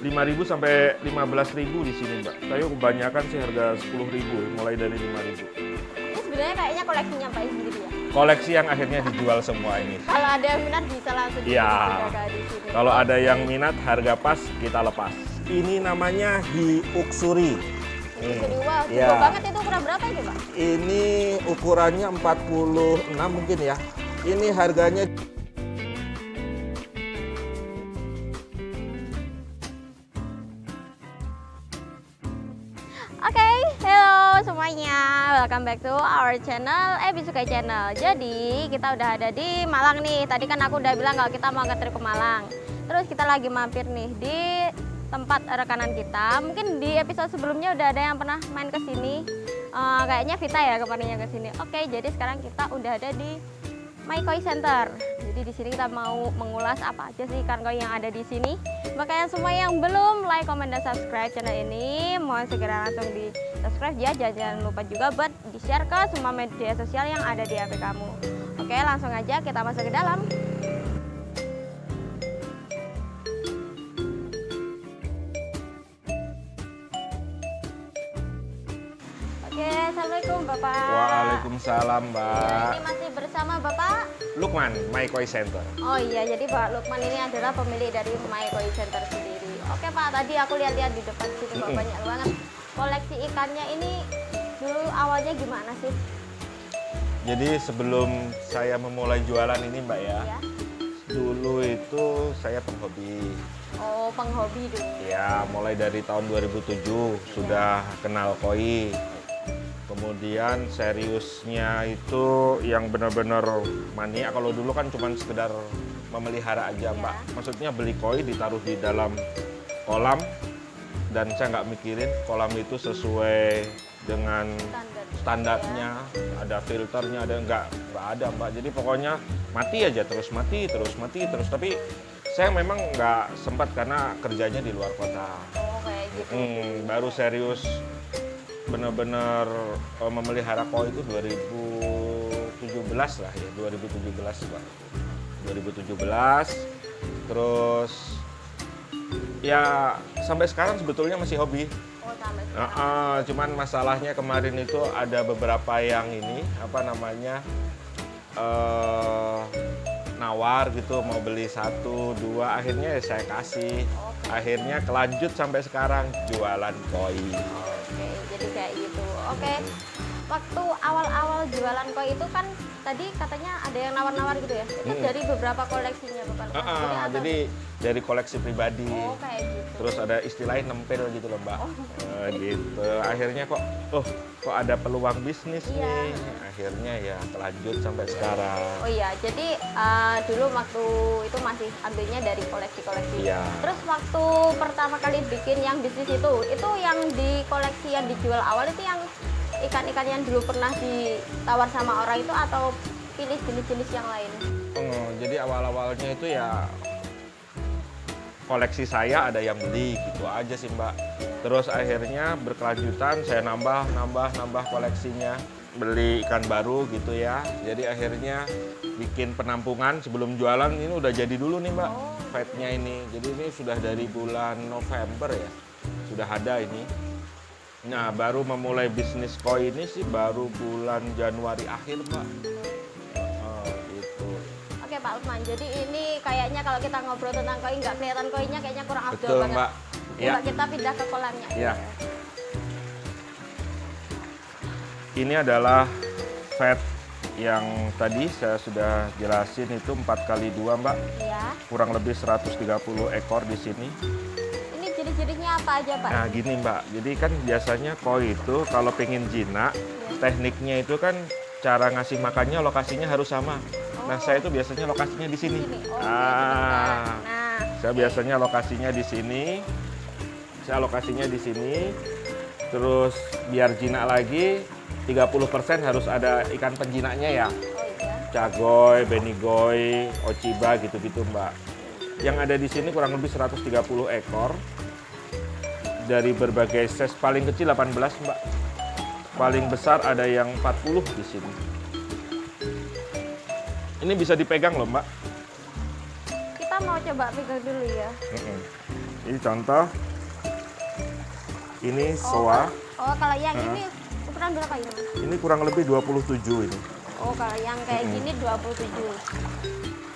5.000 sampai 15.000 di sini, Mbak. Tapi kebanyakan sih harga 10.000, mulai dari 5.000. Ini sebenarnya kayaknya koleksinya Pak sendiri ya? Koleksi yang akhirnya dijual semua ini. Kalau ada yang minat bisa langsung Iya. di sini. Kalau ada yang minat, harga pas, kita lepas. Ini namanya Hyuksuri. Jadi wah, Iya. jauh banget itu ukuran berapa itu Pak? Ini ukurannya 46 mungkin ya. Ini harganya Oke, hello semuanya, welcome back to our channel, Bisukai Channel. Jadi kita udah ada di Malang nih. Tadi kan aku udah bilang kalau kita mau nge-trip ke Malang. Terus kita lagi mampir nih di tempat rekanan kita. Mungkin di episode sebelumnya udah ada yang pernah main ke sini. Kayaknya Vita ya kemarinnya ke sini. Oke, jadi sekarang kita udah ada di MyKoi Center. Jadi di sini kita mau mengulas apa aja sih ikan koi yang ada di sini. Makanya semua yang belum like, comment, dan subscribe channel ini, mohon segera langsung di subscribe ya. Jangan lupa juga buat di share ke semua media sosial yang ada di HP kamu. Oke, langsung aja kita masuk ke dalam. Oke, assalamualaikum Bapak. Waalaikumsalam, Mbak. Ini masih bersama Bapak Lukman, MyKoi Center. Oh iya, jadi Pak Lukman ini adalah pemilik dari MyKoi Center sendiri. Oke Pak, tadi aku lihat-lihat di depan situ Pak, banyak banget koleksi ikannya ini. Dulu awalnya gimana sih? Jadi sebelum saya memulai jualan ini, Mbak ya, Ya. dulu itu saya penghobi. Oh, penghobi dulu. Ya, mulai dari tahun 2007 sudah kenal koi. Kemudian seriusnya itu yang benar-benar mania. Kalau dulu kan cuma sekedar memelihara aja, Mbak. Maksudnya beli koi ditaruh di dalam kolam dan saya nggak mikirin kolam itu sesuai dengan standarnya, ada filternya, ada nggak ada, Mbak. Jadi pokoknya mati aja terus, mati terus, mati terus. Tapi saya memang nggak sempat karena kerjanya di luar kota. Oh, kayak gitu. Baru serius benar-benar memelihara koi itu 2017 lah ya, 2017 Pak. 2017, terus ya sampai sekarang sebetulnya masih hobi. Oh, sampai sekarang. Cuman masalahnya kemarin itu ada beberapa yang ini apa namanya nawar gitu, mau beli 1, 2, akhirnya ya saya kasih. Akhirnya kelanjut sampai sekarang jualan koi. Oke, jadi kayak gitu. Oke. Waktu awal-awal jualan koi itu kan tadi katanya ada yang nawar-nawar gitu ya. Itu dari beberapa koleksinya Bapak. Jadi dari koleksi pribadi. Oh, kayak gitu. Terus ada istilahnya nempel gitu loh, Mbak. Gitu. Akhirnya kok ada peluang bisnis nih. Akhirnya ya telanjut sampai sekarang. Oh iya, jadi dulu waktu itu masih ambilnya dari koleksi-koleksi. Iya. Terus waktu pertama kali bikin yang bisnis itu yang di koleksi yang dijual awal itu yang ikan-ikan yang dulu pernah ditawar sama orang itu atau pilih jenis-jenis yang lain? Jadi awal-awalnya itu ya koleksi saya ada yang beli gitu aja sih, Mbak. Terus akhirnya berkelanjutan saya nambah koleksinya, beli ikan baru gitu ya. Jadi akhirnya bikin penampungan sebelum jualan. Ini udah jadi dulu nih, Mbak, fednya ini. Jadi ini sudah dari bulan November ya, sudah ada ini. Nah, baru memulai bisnis koi ini sih baru bulan Januari akhir, Mbak. Gitu. Oke Pak Lukman, jadi ini kayaknya kalau kita ngobrol tentang koi nggak kelihatan koinya kayaknya kurang afdol Betul, banget. Mbak. Coba kita pindah ke kolamnya. Ya. Ini adalah fed yang tadi saya sudah jelasin itu 4x2, Mbak. Iya. Kurang lebih 130 ekor di sini. Ini jenis-jenisnya apa aja Pak? Nah gini, Mbak, jadi kan biasanya koi itu kalau pengen jinak, tekniknya itu kan cara ngasih makannya lokasinya harus sama. Nah saya itu biasanya lokasinya di sini. Saya biasanya lokasinya di sini. Terus biar jinak lagi 30% harus ada ikan penjinaknya ya. Cagoy, benigoy, ochiba gitu-gitu, Mbak. Yang ada di sini kurang lebih 130 ekor. Dari berbagai size, paling kecil 18, Mbak. Paling besar ada yang 40 di sini. Ini bisa dipegang loh, Mbak. Kita mau coba pegang dulu ya. Ini contoh. Ini soa. Oh, kalau yang ini ukuran berapa ini? Ini kurang lebih 27 ini. Oh, kalau yang kayak gini 27.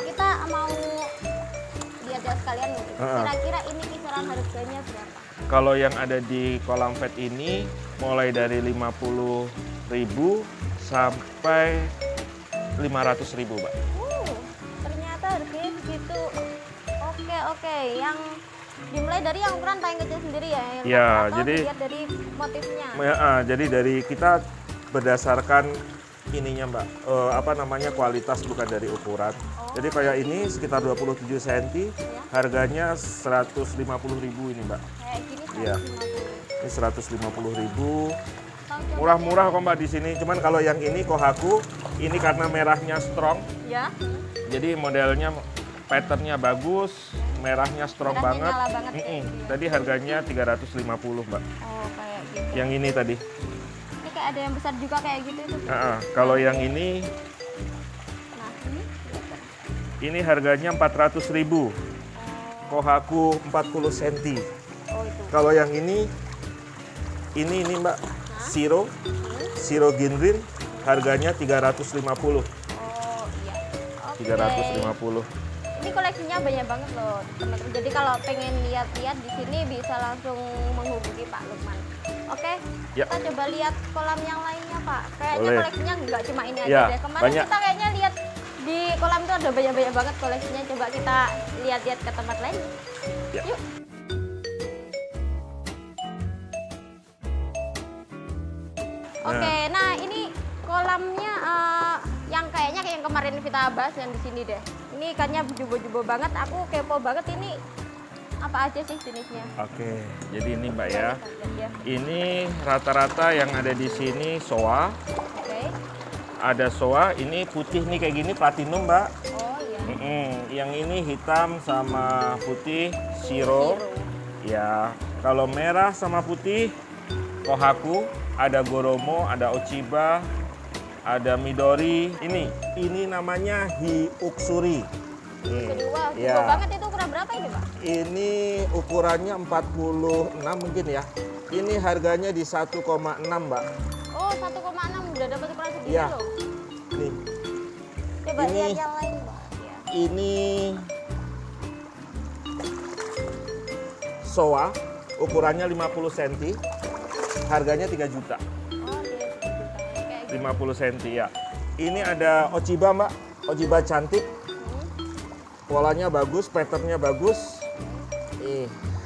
Kita mau lihat ya sekalian nih. Kira-kira ini kisaran harganya berapa? Kalau yang ada di kolam vet ini mulai dari 50.000 sampai 500.000, Mbak. Ternyata harganya begitu. Oke. Yang dimulai dari yang ukuran paling kecil sendiri ya? Ya, atau jadi dilihat dari motifnya. Jadi dari kita berdasarkan ininya, Mbak, kualitas bukan dari ukuran. Jadi kayak ini sekitar 27 cm, harganya 150.000 ini, Mbak. Kayak gini 150. Iya. Ini 150.000. Murah-murah kok, Mbak, di sini. Cuman kalau yang ini Kohaku, ini karena merahnya strong. Ya. Jadi modelnya patternnya bagus, merahnya strong Merahnya banget. nyala banget kayak gitu ya. Tadi harganya 350, Mbak. Oh, kayak gitu. Yang ini tadi. Ini kayak ada yang besar juga kayak gitu itu. Kalau yang ini Nah, ini harganya 400.000. Kohaku 40 cm. Oh, itu. Kalau yang ini Mbak, Shiro Ginrin, harganya 350. Oh, iya. Oke. 350. Ini koleksinya banyak banget loh, teman-teman. Jadi kalau pengen lihat-lihat di sini bisa langsung menghubungi Pak Lukman. Oke, Ya. kita coba lihat kolam yang lainnya, Pak. Kayaknya Boleh. koleksinya nggak cuma ini Ya, aja deh. Kemarin banyak. kita kayaknya lihat di kolam itu ada banyak-banyak banget koleksinya. Coba kita lihat-lihat ke tempat lain. Ya. Yuk. Oke, nah ini kolamnya yang kayaknya kayak yang kemarin kita bahas yang di sini deh. Ini ikannya jumbo-jumbo banget. Aku kepo banget ini apa aja sih jenisnya? Oke, jadi ini, Mbak, ya. Ya. Ini rata-rata yang ada di sini soa. Oke. Ada soa, ini putih nih kayak gini platinum, Mbak. Oh iya. Yang ini hitam sama putih Shiro. Ya, kalau merah sama putih Kohaku, ada Goromo, ada Ochiba, ada Midori. Ini namanya Hiuksuri. Kedua, Ya. jumbo banget itu ukuran berapa ini, Pak? Ini ukurannya 46 mungkin ya. Ini harganya di 1,6, Mbak. Oh, 1,6 udah dapat ukuran segini Iya. loh. Nih, Coba Ini- lihat yang lain, Pak. Ya. ini soa, ukurannya 50 cm, harganya 3 juta. Oh, dia kayak gitu. 50 cm ya. Ini ada Ochiba, Mbak. Ochiba cantik. Polanya bagus, patternnya bagus.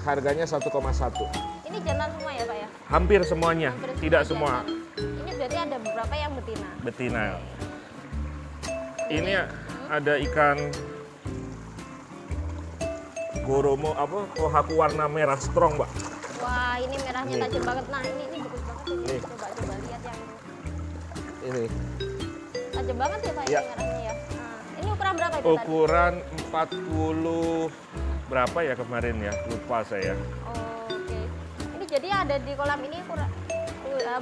Harganya 1,1. Ini jantan semua ya, Pak ya? Hampir semuanya, Hampir tidak semua. jantan. Ini berarti ada beberapa yang betina. Betina. Ini ada ikan Goromo Kohaku warna merah strong, Mbak. Wah, ini merahnya Nih. tajam banget. Nah, ini bagus banget ini. Nih. Coba lihat yang Ini tajam banget ya, Pak, Ya. ini merahnya ya. Nah, ini ukuran berapa itu tadi? ukuran 40 berapa ya kemarin ya? Lupa saya. Oh, oke. Ini jadi ada di kolam ini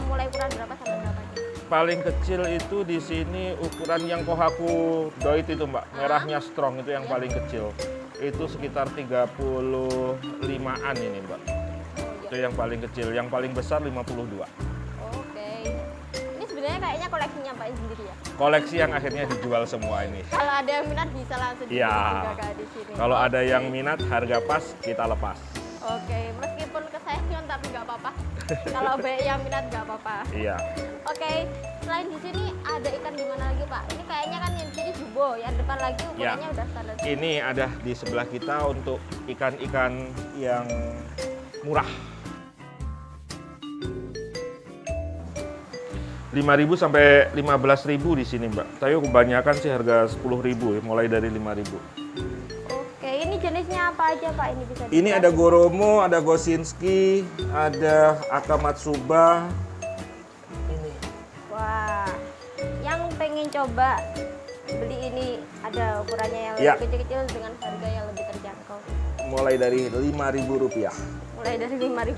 mulai ukuran berapa sampai berapa? Paling kecil itu di sini ukuran yang Kohaku Doit itu, Mbak. Merahnya strong itu yang paling kecil. Itu sekitar 35-an ini, Mbak. Oh, Itu yang paling kecil. Yang paling besar 52. Oke. Ini sebenarnya kayaknya koleksinya Pak sendiri ya. Koleksi yang akhirnya dijual semua ini. Kalau ada yang minat bisa langsung Iya. dibeli juga Kak, di sini. Kalau ada Oke. yang minat, harga pas, kita lepas. Oke, meskipun kesayangan tapi nggak apa-apa. Kalau banyak yang minat nggak apa-apa. Iya. Oke, selain di sini ada ikan di mana lagi Pak? Ini kayaknya kan yang di sini jumbo, yang depan lagi ukurannya udah standar. Ini ada di sebelah kita untuk ikan-ikan yang murah. 5.000 sampai 15.000 di sini, Mbak. Tapi kebanyakan sih harga 10.000 ya, mulai dari 5.000. Oke, ini jenisnya apa aja Pak? Ini bisa Ini ada Goromo, ada Gosinski, ada Akamatsuba. Ini. Wah, yang pengen coba beli ini ada ukurannya yang Ya. lebih kecil-kecil dengan harga yang lebih terjangkau. Mulai dari Rp5.000. Mulai dari Rp5.000.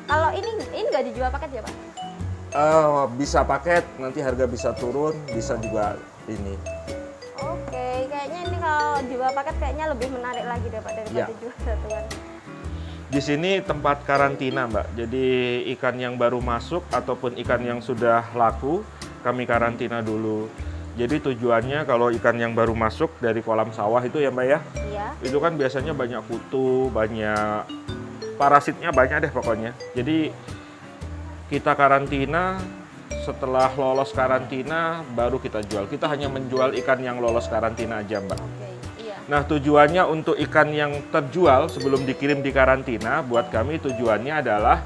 Kalau ini nggak dijual paket ya Pak? Bisa paket, nanti harga bisa turun, bisa juga ini. Oke, kayaknya ini kalau kalau jual paket kayaknya lebih menarik lagi daripada Ya. jual satuan. Di sini tempat karantina, Mbak. Jadi ikan yang baru masuk ataupun ikan yang sudah laku, kami karantina dulu. Jadi tujuannya kalau ikan yang baru masuk dari kolam sawah itu ya, Mbak ya, Iya. itu kan biasanya banyak kutu, banyak parasitnya banyak deh pokoknya. Jadi kita karantina, setelah lolos karantina baru kita jual. Kita hanya menjual ikan yang lolos karantina aja, Mbak. Oke, iya. Nah, tujuannya untuk ikan yang terjual sebelum dikirim di karantina, buat kami tujuannya adalah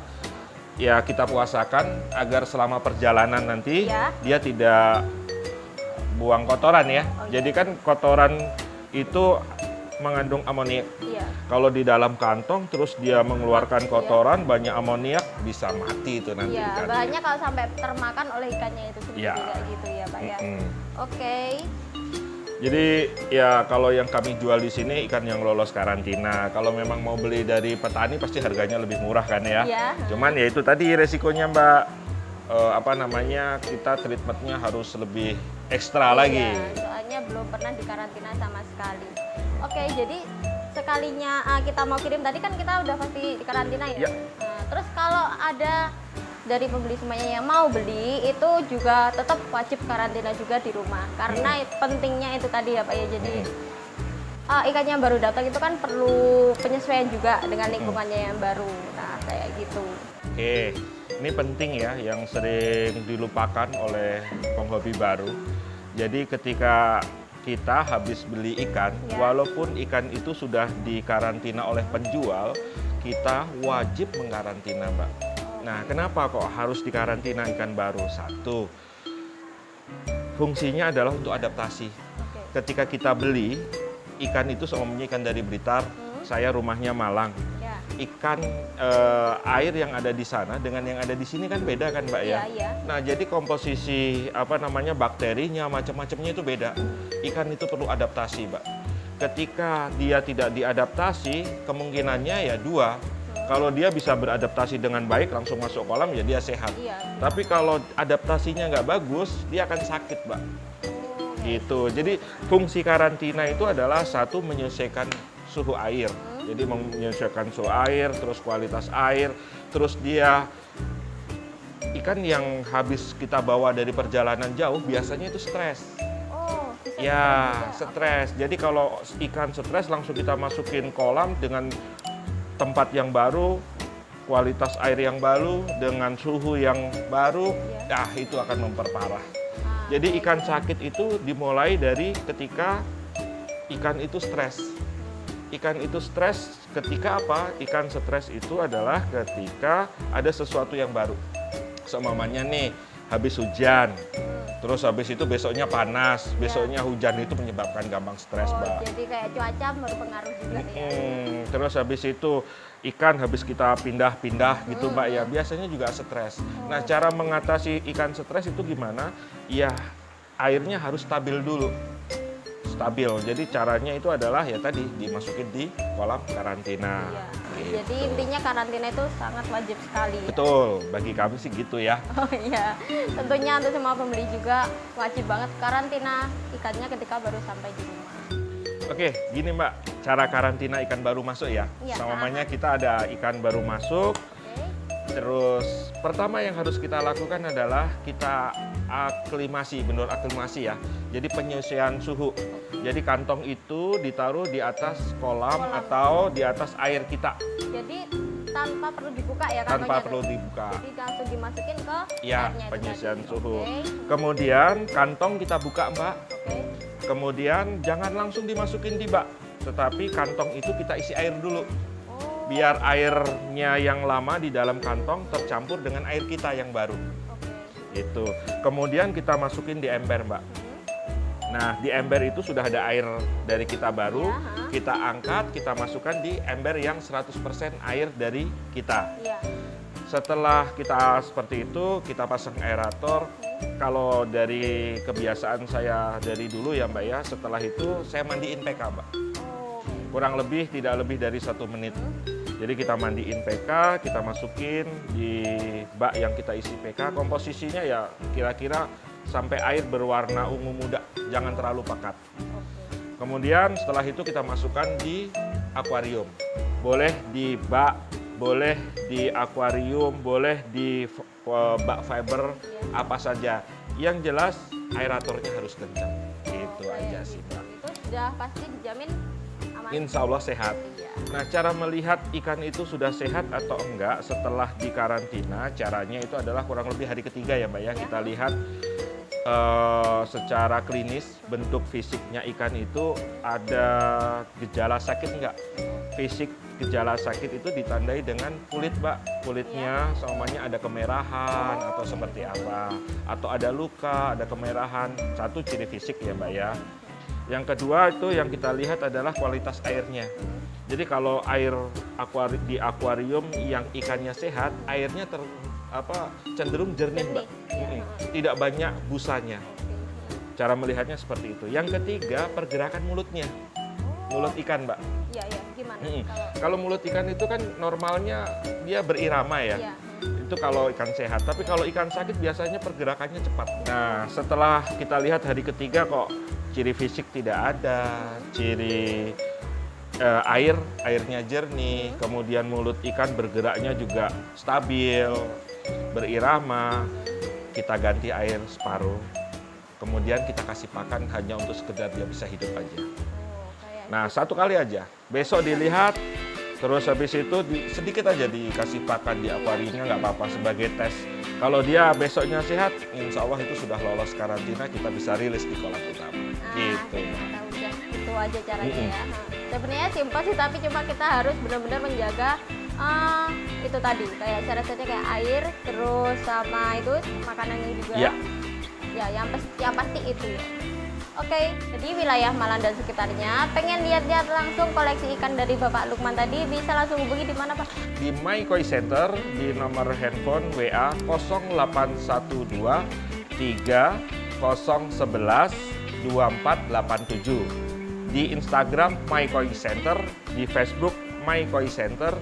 ya kita puasakan agar selama perjalanan nanti Ya. dia tidak buang kotoran ya. Oh, iya. Jadi kan kotoran itu mengandung amoniak. Iya. Kalau di dalam kantong terus dia mengeluarkan kotoran, banyak amoniak, bisa mati itu nanti Iya, ikannya. bahannya kalau sampai termakan oleh ikannya itu sendiri Iya. kayak gitu ya, Pak ya. Mm-mm. Oke. Jadi ya kalau yang kami jual di sini ikan yang lolos karantina. Kalau memang mau beli dari petani pasti harganya lebih murah kan ya. Iya. Cuman ya itu tadi resikonya, Mbak. Apa namanya, kita treatmentnya harus lebih ekstra lagi. Iya, soalnya belum pernah dikarantina sama sekali. Oke, jadi sekalinya kita mau kirim tadi kan kita udah pasti dikarantina ya. Iya. Nah, terus kalau ada dari pembeli semuanya yang mau beli itu juga tetap wajib karantina juga di rumah karena pentingnya itu tadi ya Pak ya. Jadi ikan yang baru datang itu kan perlu penyesuaian juga dengan lingkungannya yang baru. Nah, kayak gitu. Oke, ini penting ya yang sering dilupakan oleh penghobi baru. Jadi ketika kita habis beli ikan, Ya. walaupun ikan itu sudah dikarantina oleh penjual, kita wajib mengkarantina, Mbak. Nah, kenapa kok harus dikarantina ikan baru? Satu, fungsinya adalah untuk adaptasi. Oke. Ketika kita beli, ikan itu semuanya ikan dari Blitar, saya rumahnya Malang. Ya. Ikan air yang ada di sana dengan yang ada di sini kan beda kan, Mbak ya? Iya, iya. Nah, jadi komposisi apa namanya bakterinya macam-macamnya itu beda. Ikan itu perlu adaptasi, Mbak. Ketika dia tidak diadaptasi, kemungkinannya ya dua. Kalau dia bisa beradaptasi dengan baik langsung masuk kolam ya dia sehat. Iya. Tapi kalau adaptasinya nggak bagus, dia akan sakit, Mbak. Gitu. Jadi fungsi karantina itu adalah satu, menyesuaikan suhu air. Jadi menyesuaikan suhu air, terus kualitas air, terus dia ikan yang habis kita bawa dari perjalanan jauh biasanya itu stres. Oh, bisa Ya, juga. stres. Jadi kalau ikan stres langsung kita masukin kolam dengan tempat yang baru, kualitas air yang baru, dengan suhu yang baru, Iya. itu akan memperparah. Ah, Jadi ikan sakit itu dimulai dari ketika ikan itu stres. Ikan itu stres ketika apa? Ikan stres itu adalah ketika ada sesuatu yang baru. Seumpamanya nih, habis hujan, terus habis itu besoknya panas, besoknya hujan, itu menyebabkan gampang stres, oh, Mbak. jadi kayak cuaca berpengaruh juga ya. Terus habis itu ikan habis kita pindah-pindah gitu, Mbak ya, biasanya juga stres. Nah, cara mengatasi ikan stres itu gimana? Ya, airnya harus stabil dulu. Stabil. Jadi caranya itu adalah ya tadi dimasukin di kolam karantina. Iya. Gitu. Jadi intinya karantina itu sangat wajib sekali. Ya? Betul, bagi kami sih gitu ya. Oh iya, tentunya untuk semua pembeli juga wajib banget karantina ikannya ketika baru sampai di rumah. Oke, gini Mbak, cara karantina ikan baru masuk ya. Iya. Semuanya kita ada ikan baru masuk. Oke. Terus pertama yang harus kita lakukan adalah kita aklimasi, benar aklimasi ya. Jadi penyesuaian suhu. Jadi kantong itu ditaruh di atas kolam atau di atas air kita. Jadi tanpa perlu dibuka ya Tanpa kantongnya perlu tuh? dibuka. Jadi langsung dimasukin ke Ya, airnya itu penyisian tadi. suhu. Oke. Kemudian kantong kita buka, Mbak. Oke. Kemudian jangan langsung dimasukin di bak, tetapi kantong itu kita isi air dulu. Oh, Biar airnya yang lama di dalam kantong tercampur dengan air kita yang baru. oke. Itu. Kemudian kita masukin di ember, Mbak. Nah, di ember itu sudah ada air dari kita baru. Ya, ha. Kita angkat, kita masukkan di ember yang 100% air dari kita. Iya. Setelah kita seperti itu, kita pasang aerator. Kalau dari kebiasaan saya dari dulu ya, Mbak ya, setelah itu saya mandiin PK, Mbak. Oh, oke. Kurang lebih tidak lebih dari 1 menit. Jadi kita mandiin PK, kita masukin di bak yang kita isi PK. Komposisinya ya kira-kira sampai air berwarna ungu muda, jangan terlalu pekat. Oke. Kemudian setelah itu kita masukkan di akuarium. Boleh di bak, boleh di akuarium, boleh di bak fiber, apa saja. Yang jelas aeratornya harus kencang. Itu aja sih, Mbak. Itu sudah pasti dijamin aman. Insya Allah sehat. Iya. Nah, cara melihat ikan itu sudah sehat atau enggak setelah dikarantina, caranya itu adalah kurang lebih hari ketiga ya, Mbak ya. Kita lihat secara klinis bentuk fisiknya ikan itu ada gejala sakit enggak? Fisik gejala sakit itu ditandai dengan kulit, Mbak. Kulitnya semuanya ada kemerahan atau seperti apa, atau ada luka, ada kemerahan. Satu ciri fisik ya, Mbak ya. Yang kedua itu yang kita lihat adalah kualitas airnya. Jadi kalau air di akuarium yang ikannya sehat, airnya cenderung jernih, Mbak. Tidak banyak busanya. Cara melihatnya seperti itu. Yang ketiga, pergerakan mulutnya. Mulut ikan, Mbak. Iya, iya. Gimana? Kalau mulut ikan itu kan normalnya dia berirama ya. Iya. Itu kalau ikan sehat. Tapi kalau ikan sakit biasanya pergerakannya cepat. Nah, setelah kita lihat hari ketiga kok ciri fisik tidak ada, ciri airnya jernih, kemudian mulut ikan bergeraknya juga stabil, berirama, kita ganti air separuh, kemudian kita kasih pakan hanya untuk sekedar dia bisa hidup aja. Nah, 1 kali aja, besok dilihat, terus habis itu sedikit aja dikasih pakan di akuariumnya, nggak apa-apa sebagai tes. Kalau dia besoknya sehat, insya Allah itu sudah lolos karantina, kita bisa rilis di kolam utama. Gitu. Udah, itu aja caranya ya. Sebenarnya simpel sih, tapi cuma kita harus benar-benar menjaga itu tadi, kayak syarat-syaratnya kayak air, terus sama itu makanannya juga. Ya. Ya, yang pasti itu ya. Oke, jadi wilayah Malang dan sekitarnya pengen lihat-lihat langsung koleksi ikan dari Bapak Lukman tadi, bisa langsung hubungi di mana, Pak? Di My Koi Center di nomor handphone WA 0812 3011 2487. Di Instagram My Koi Center, di Facebook My Koi Center,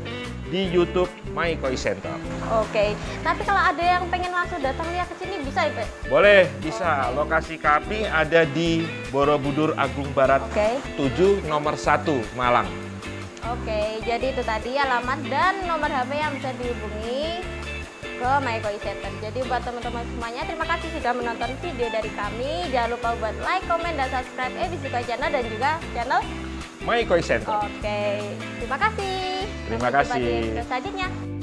di YouTube My Koi Center. Oke, tapi kalau ada yang pengen langsung datang lihat ke sini bisa ya, Pak? Boleh, bisa. Lokasi kami ada di Borobudur Agung Barat 7 nomor 1 Malang. Oke, jadi itu tadi alamat dan nomor HP yang bisa dihubungi ke My Koi Center. Jadi buat teman-teman semuanya, terima kasih sudah menonton video dari kami. Jangan lupa buat like, komen, dan subscribe ABC Koi Channel dan juga channel My Koi Center. Oke, terima kasih. Terima Sampai jumpa kasih. di video selanjutnya.